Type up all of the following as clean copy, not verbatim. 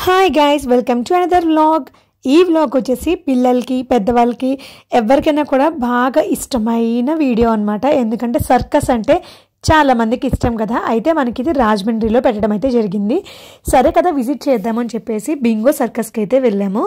Hi guys, welcome to another vlog. ఈ vlog వచ్చేసి పిల్లలకి పెద్దవాళ్ళకి ఎవరికైనా కూడా బాగా ఇష్టమైన వీడియో అనమాట. ఎందుకంటే సర్కస్ అంటే చాలా మందికి ఇష్టం కదా. అయితే మనకి ఇది రాజమండ్రిలో పెట్టడం అయితే జరిగింది. సరే కదా, విజిట్ చేద్దామని చెప్పేసి బింగో సర్కస్కి అయితే వెళ్ళాము.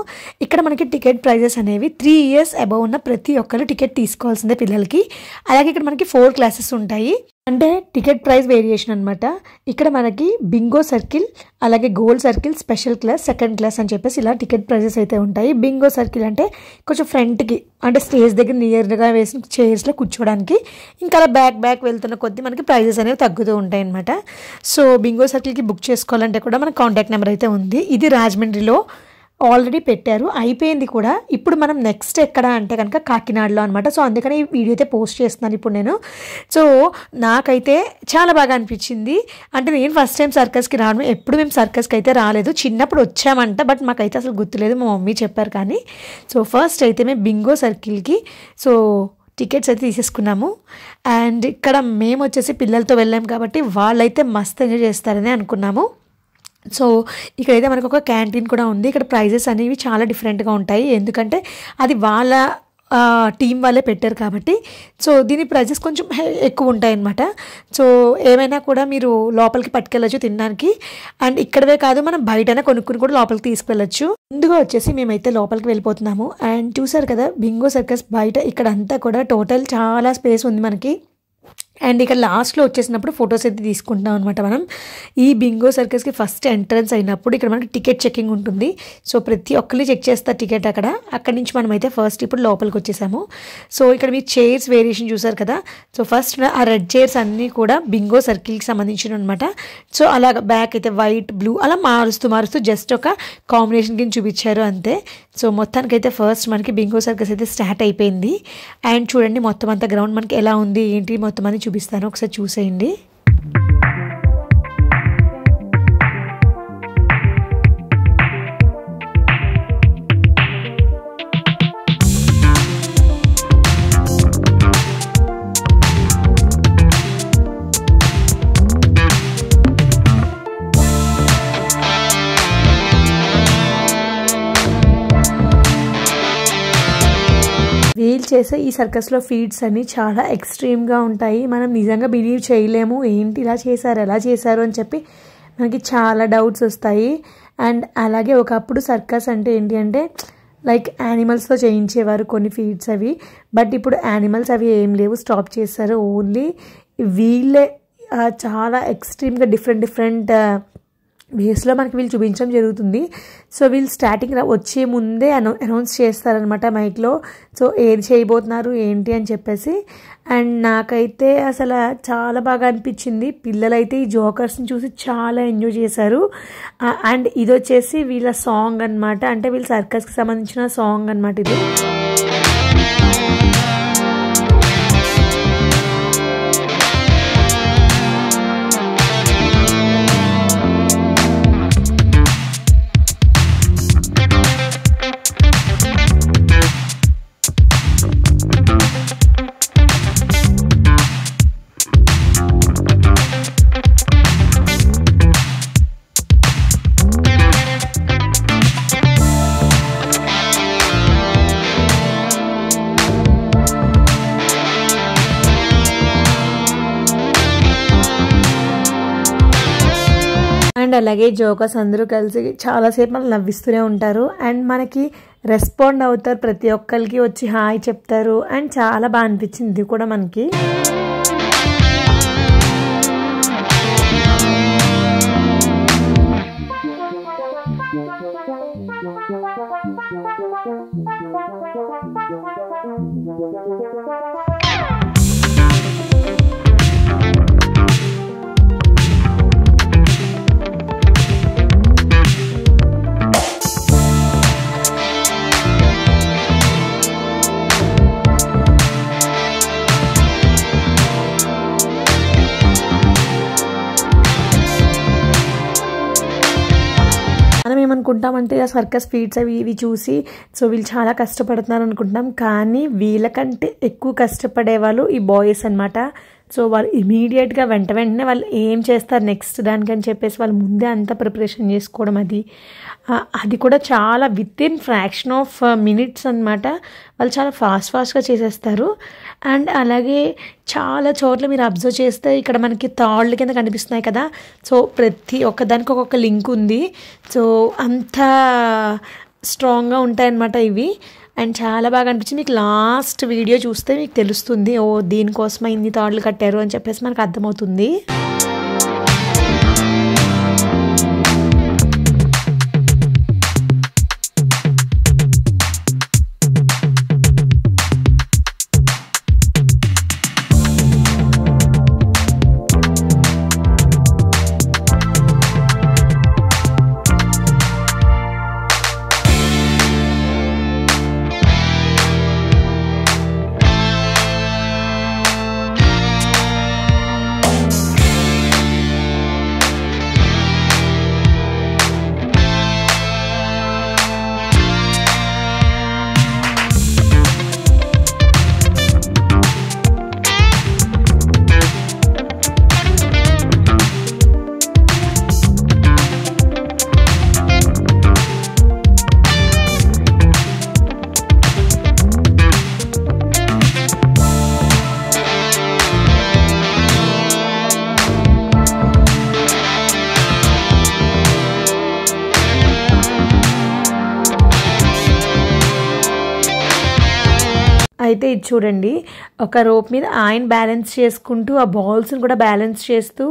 ఇక్కడ మనకి టికెట్ ప్రైజెస్ అనేవి 3 years అబవ్ ఉన్న ప్రతి ఒక్కరు టికెట్ తీసుకోవాల్సిందే పిల్లలకి. అలాగే ఇక్కడ మనకి 4 classes ఉంటాయి. అంటే టికెట్ ప్రైస్ వేరియేషన్ అనమాట. ఇక్కడ మనకి బింగో సర్కిల్, అలాగే gold circle, special class, second class అని చెప్పేసి ఇలా టికెట్ ప్రైజెస్ అయితే ఉంటాయి. బింగో సర్కిల్ అంటే కొంచెం ఫ్రంట్కి, అంటే స్టేజ్ దగ్గర నియర్గా వేసిన చైర్స్లో కూర్చోవడానికి. ఇంకా అలా బ్యాక్ వెళ్తున్న కొద్దీ మనకి ప్రైజెస్ అనేవి తగ్గుతూ ఉంటాయి అనమాట. సో బింగో సర్కిల్కి బుక్ చేసుకోవాలంటే కూడా మన కాంటాక్ట్ నెంబర్ అయితే ఉంది. ఇది రాజమండ్రిలో ఆల్రెడీ పెట్టారు, అయిపోయింది కూడా. ఇప్పుడు మనం నెక్స్ట్ ఎక్కడ అంటే కనుక కాకినాడలో అనమాట. సో అందుకని ఈ వీడియో అయితే పోస్ట్ చేస్తున్నాను ఇప్పుడు నేను. సో నాకైతే చాలా బాగా అనిపించింది. అంటే నేను ఫస్ట్ టైం సర్కస్కి రావడం, ఎప్పుడు మేము సర్కస్కి అయితే రాలేదు. చిన్నప్పుడు వచ్చామంట, బట్ మాకైతే అసలు గుర్తులేదు, మా మమ్మీ చెప్పారు కానీ. సో ఫస్ట్ అయితే మేము బింగో సర్కిల్కి టికెట్స్ అయితే తీసేసుకున్నాము. అండ్ ఇక్కడ మేము వచ్చేసి పిల్లలతో వెళ్ళాం కాబట్టి వాళ్ళైతే మస్తు ఎంజాయ్ చేస్తారని అనుకున్నాము. సో ఇక్కడైతే మనకు ఒక క్యాంటీన్ కూడా ఉంది. ఇక్కడ ప్రైజెస్ అనేవి చాలా డిఫరెంట్గా ఉంటాయి, ఎందుకంటే అది వాళ్ళ టీం వాళ్ళే పెట్టారు కాబట్టి. సో దీని ప్రైజెస్ కొంచెం ఎక్కువ ఉంటాయి అన్నమాట. సో ఏమైనా కూడా మీరు లోపలికి పట్టుకెళ్ళచ్చు తినడానికి. అండ్ ఇక్కడవే కాదు, మనం బయటనే కొనుక్కుని కూడా లోపలికి తీసుకెళ్ళచ్చు. ముందుగా వచ్చేసి మేమైతే లోపలికి వెళ్ళిపోతున్నాము. అండ్ చూసారు కదా, బింగో సర్కస్ బయట ఇక్కడ అంతా కూడా టోటల్ చాలా స్పేస్ ఉంది మనకి. అండ్ ఇక్కడ లాస్ట్లో వచ్చేసినప్పుడు ఫొటోస్ అయితే తీసుకుంటున్నాం అనమాట మనం. ఈ బింగో సర్కస్కి ఫస్ట్ ఎంట్రన్స్ అయినప్పుడు ఇక్కడ మనకి టికెట్ చెకింగ్ ఉంటుంది. సో ప్రతి ఒక్కరిని చెక్ చేస్తారు టికెట్ అక్కడి నుంచి మనం అయితే ఫస్ట్ ఇప్పుడు లోపలికి వచ్చేసాము. సో ఇక్కడ మీరు చైర్స్ వేరియేషన్ చూసారు కదా. సో ఫస్ట్ ఆ రెడ్ చైర్స్ అన్నీ కూడా బింగో సర్కిల్కి సంబంధించిన అనమాట. సో అలా బ్యాక్ అయితే వైట్ బ్లూ అలా మారుస్తూ జస్ట్ ఒక కాంబినేషన్ కింద చూపించారు అంతే. సో మొత్తానికైతే ఫస్ట్ మనకి బింగో సర్కస్ అయితే స్టార్ట్ అయిపోయింది. అండ్ చూడండి మొత్తం అంతా గ్రౌండ్ మనకి ఎలా ఉంది ఏంటి మొత్తం అని చూపిస్తాను, ఒకసారి చూసేయండి. వీల్ చేసే ఈ సర్కస్లో ఫీడ్స్ అన్ని చాలా ఎక్స్ట్రీమ్గా ఉంటాయి. మనం నిజంగా బిలీవ్ చేయలేము, ఏంటి ఇలా చేశారు ఎలా చేశారు అని చెప్పి మనకి చాలా డౌట్స్ వస్తాయి. అండ్ అలాగే ఒకప్పుడు సర్కస్ అంటే ఏంటి అంటే లైక్ యానిమల్స్తో చేయించేవారు కొన్ని ఫీడ్స్ అవి. బట్ ఇప్పుడు యానిమల్స్ అవి ఏం లేవు, స్టాప్ చేస్తారు. ఓన్లీ వీళ్ళే చాలా ఎక్స్ట్రీమ్గా డిఫరెంట్ వేస్లో మనకి వీళ్ళు చూపించడం జరుగుతుంది. సో వీళ్ళు స్టార్టింగ్ వచ్చే ముందే అనౌన్స్ చేస్తారనమాట మైక్లో. సో ఏది చేయబోతున్నారు ఏంటి అని చెప్పేసి. అండ్ నాకైతే అసలు చాలా బాగా అనిపించింది. పిల్లలైతే ఈ జోకర్స్ని చూసి చాలా ఎంజాయ్ చేశారు. అండ్ ఇది వచ్చేసి వీళ్ళ సాంగ్ అనమాట, అంటే వీళ్ళ సర్కస్కి సంబంధించిన సాంగ్ అనమాట ఇది. అండ్ అలాగే జోకర్స్ అందరూ కలిసి చాలాసేపు మనల్ని నవ్విస్తూనే ఉంటారు. అండ్ మనకి రెస్పాండ్ అవుతారు, ప్రతి ఒక్కరికి వచ్చి హాయ్ చెప్తారు. అండ్ చాలా బాగా అనిపించింది ఇది కూడా మనకి. మనం ఏమనుకుంటామంటే ఆ సర్కస్ ఫీడ్స్ అవి ఇవి చూసి సో వీళ్ళు చాలా కష్టపడుతున్నారు అనుకుంటాం, కానీ వీళ్ళకంటే ఎక్కువ కష్టపడే వాళ్ళు ఈ బాయ్స్ అనమాట. సో వాళ్ళు ఇమీడియట్గా వెంటనే వాళ్ళు ఏం చేస్తారు నెక్స్ట్ దానికని చెప్పేసి వాళ్ళు ముందే అంతా ప్రిపరేషన్ చేసుకోవడం, అది కూడా చాలా with in fraction of minutes అనమాట. వాళ్ళు చాలా ఫాస్ట్గా చేసేస్తారు. అండ్ అలాగే చాలా చోట్ల మీరు అబ్జర్వ్ చేస్తే ఇక్కడ మనకి తాళ్ళు కింద కనిపిస్తున్నాయి కదా, సో ప్రతి ఒక్కదానికి ఒక్కొక్క లింక్ ఉంది. సో అంత స్ట్రాంగ్గా ఉంటాయన్నమాట ఇవి. అండ్ చాలా బాగా అనిపించింది. మీకు లాస్ట్ వీడియో చూస్తే మీకు తెలుస్తుంది, ఓ దీనికోసమే ఇన్ని తాళ్ళు కట్టారు అని చెప్పేసి మనకు అర్థమవుతుంది. అయితే ఇది చూడండి, ఒక రోప్ మీద ఆయన బ్యాలెన్స్ చేసుకుంటూ ఆ బాల్స్ని కూడా బ్యాలెన్స్ చేస్తూ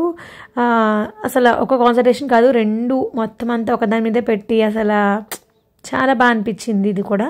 అసలు ఒక కాన్సన్ట్రేషన్ కాదు, రెండు మొత్తం అంతా ఒకదాని మీదే పెట్టి అసలు చాలా బాగా అనిపించింది ఇది కూడా.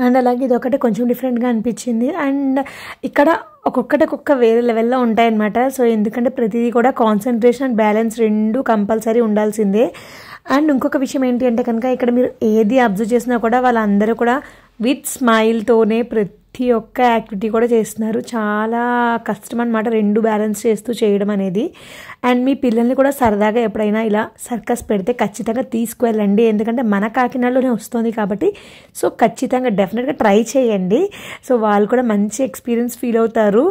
అండ్ అలాగే ఇది ఒకటి కొంచెం డిఫరెంట్గా అనిపించింది. అండ్ ఇక్కడ ఒక్కొక్క వేరే లెవెల్లో ఉంటాయన్నమాట. సో ఎందుకంటే ప్రతిదీ కూడా కాన్సన్ట్రేషన్ అండ్ బ్యాలెన్స్ రెండు కంపల్సరీ ఉండాల్సిందే. అండ్ ఇంకొక విషయం ఏంటి అంటే కనుక ఇక్కడ మీరు ఏది అబ్జర్వ్ చేసినా కూడా వాళ్ళందరూ కూడా విత్ స్మైల్తోనే ప్రతి ఒక్క యాక్టివిటీ కూడా చేస్తున్నారు. చాలా కష్టం అనమాట రెండు బ్యాలెన్స్ చేస్తూ చేయడం అనేది. అండ్ మీ పిల్లల్ని కూడా సరదాగా ఎప్పుడైనా ఇలా సర్కస్ పెడితే ఖచ్చితంగా తీసుకువెళ్ళండి, ఎందుకంటే మన కాకినాడలోనే వస్తుంది కాబట్టి. సో ఖచ్చితంగా డెఫినెట్గా ట్రై చేయండి. సో వాళ్ళు కూడా మంచి ఎక్స్పీరియన్స్ ఫీల్ అవుతారు.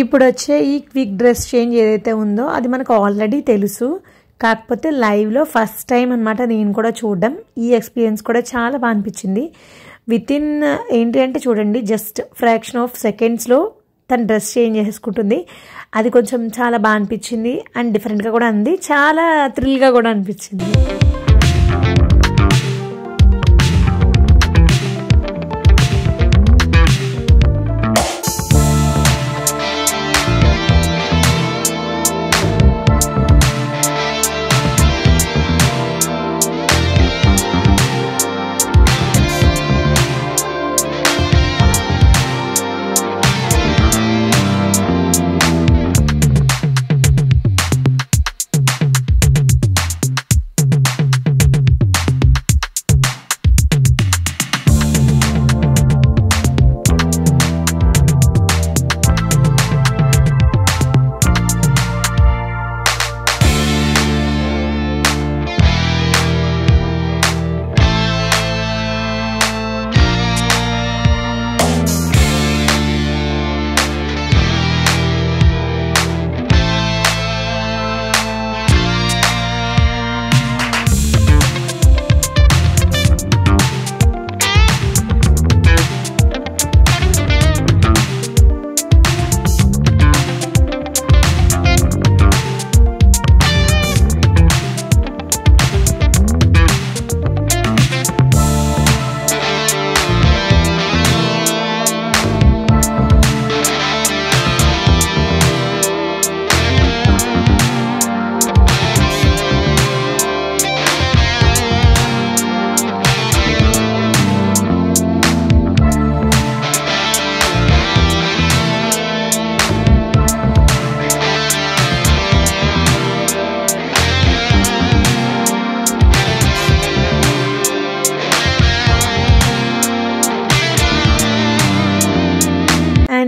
ఇప్పుడు వచ్చే ఈ క్విక్ డ్రెస్ చేంజ్ ఏదైతే ఉందో అది మనకు ఆల్రెడీ తెలుసు, కాకపోతే లైవ్లో ఫస్ట్ టైం అనమాట నేను కూడా చూడడం. ఈ ఎక్స్పీరియన్స్ కూడా చాలా బాగా అనిపించింది. విత్ ఇన్ ఏంటి అంటే చూడండి, జస్ట్ ఫ్రాక్షన్ ఆఫ్ సెకండ్స్లో తను డ్రెస్ చేంజ్ చేసుకుంటుంది. అది కొంచెం చాలా బాగా అనిపించింది అండ్ డిఫరెంట్గా కూడా ఉంది, చాలా థ్రిల్గా కూడా అనిపించింది.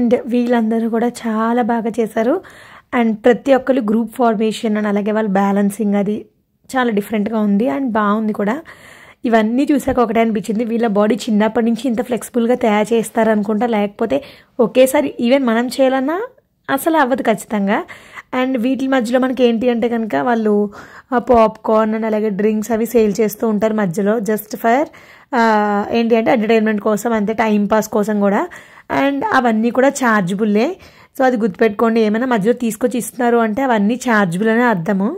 అండ్ వీళ్ళందరూ కూడా చాలా బాగా చేశారు. అండ్ ప్రతి ఒక్కరు గ్రూప్ ఫార్మేషన్ అండ్ అలాగే వాళ్ళ బ్యాలెన్సింగ్ అది చాలా డిఫరెంట్గా ఉంది అండ్ బాగుంది కూడా. ఇవన్నీ చూసాక ఒకటే అనిపించింది, వీళ్ళ బాడీ చిన్నప్పటి నుంచి ఇంత ఫ్లెక్సిబుల్గా తయారు చేస్తారనుకుంటా, లేకపోతే ఒకేసారి ఈవెన్ మనం చేయాలన్నా అసలు అవ్వదు ఖచ్చితంగా. అండ్ వీటి మధ్యలో మనకి ఏంటి అంటే కనుక వాళ్ళు పాప్కార్న్ అండ్ అలాగే డ్రింక్స్ అవి సేల్ చేస్తూ ఉంటారు మధ్యలో, జస్ట్ ఫర్ ఏంటి అంటే ఎంటర్టైన్మెంట్ కోసం, అంతే టైం పాస్ కోసం కూడా. అండ్ అవన్నీ కూడా ఛార్జబుల్లే. సో అది గుర్తుపెట్టుకోండి, ఏమైనా మధ్యలో తీసుకొచ్చి ఇస్తున్నారు అంటే అవన్నీ ఛార్జబుల్ అనే అర్థము.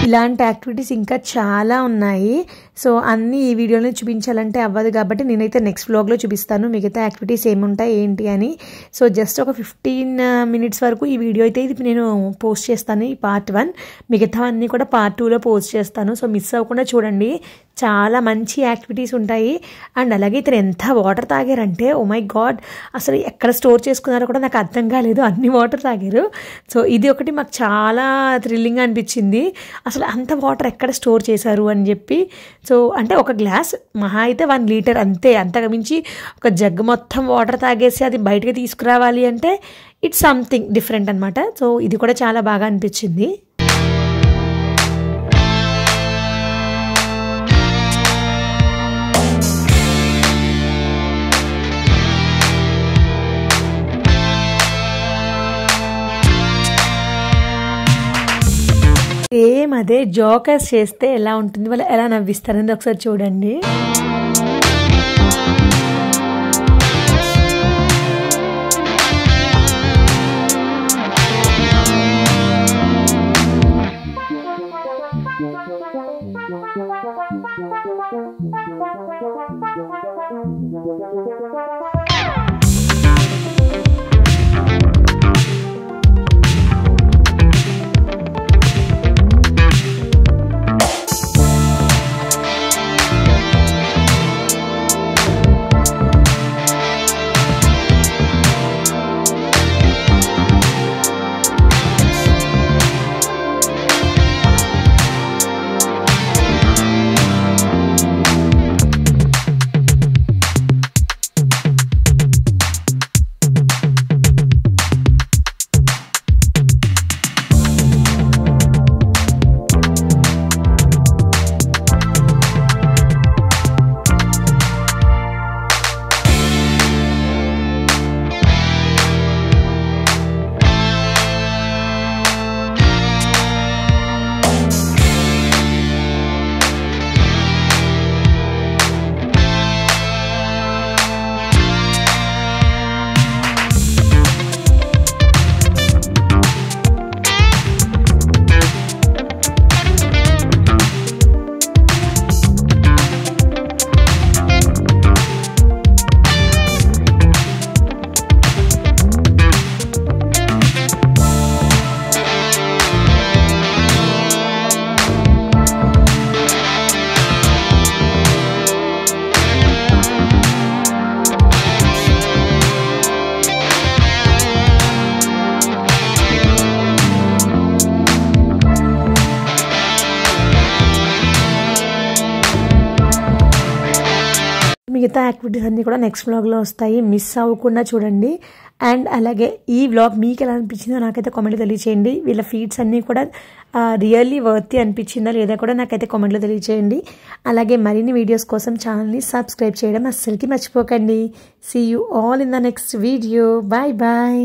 ఇలాంటి యాక్టివిటీస్ ఇంకా చాలా ఉన్నాయి. సో అన్నీ ఈ వీడియోలో చూపించాలంటే అవ్వదు కాబట్టి నేనైతే నెక్స్ట్ వ్లాగ్లో చూపిస్తాను మిగతా యాక్టివిటీస్ ఏముంటాయి ఏంటి అని. సో జస్ట్ ఒక 15 minutes వరకు ఈ వీడియో అయితే ఇది నేను పోస్ట్ చేస్తాను, ఈ పార్ట్ 1. మిగతా అన్నీ కూడా పార్ట్ 2లో పోస్ట్ చేస్తాను. సో మిస్ అవ్వకుండా చూడండి, చాలా మంచి యాక్టివిటీస్ ఉంటాయి. అండ్ అలాగే ఇతను ఎంత వాటర్ తాగారంటే ఓ మై గాడ్, అసలు ఎక్కడ స్టోర్ చేసుకున్నారో కూడా నాకు అర్థం కాలేదు, అన్ని వాటర్ తాగారు. సో ఇది ఒకటి మాకు చాలా థ్రిల్లింగ్ అనిపించింది, అసలు అంత వాటర్ ఎక్కడ స్టోర్ చేశారు అని చెప్పి. సో అంటే ఒక గ్లాస్ మహా అయితే 1 liter అంతే, అంతకు మించి ఒక జగ్ మొత్తం వాటర్ తాగేసి అది బయటకు తీసుకురావాలి అంటే ఇట్స్ సంథింగ్ డిఫరెంట్ అనమాట. సో ఇది కూడా చాలా బాగా అనిపించింది. సేమ్ అదే జోకర్స్ చేస్తే ఎలా ఉంటుంది, వాళ్ళు ఎలా నవ్విస్తారనేది ఒకసారి చూడండి. మిగతా యాక్టివిటీస్ అన్నీ కూడా నెక్స్ట్ వ్లాగ్లో వస్తాయి, మిస్ అవ్వకుండా చూడండి. అండ్ అలాగే ఈ వ్లాగ్ మీకు ఎలా అనిపించిందో నాకైతే కామెంట్లో తెలియచేయండి. వీళ్ళ ఫీడ్స్ అన్నీ కూడా రియల్లీ వర్తీ అనిపించిందా లేదా కూడా నాకైతే కామెంట్లో తెలియచేయండి. అలాగే మరిన్ని వీడియోస్ కోసం ఛానల్ని సబ్స్క్రైబ్ చేయడం అస్సలకి మర్చిపోకండి. See you all in the next video. Bye bye.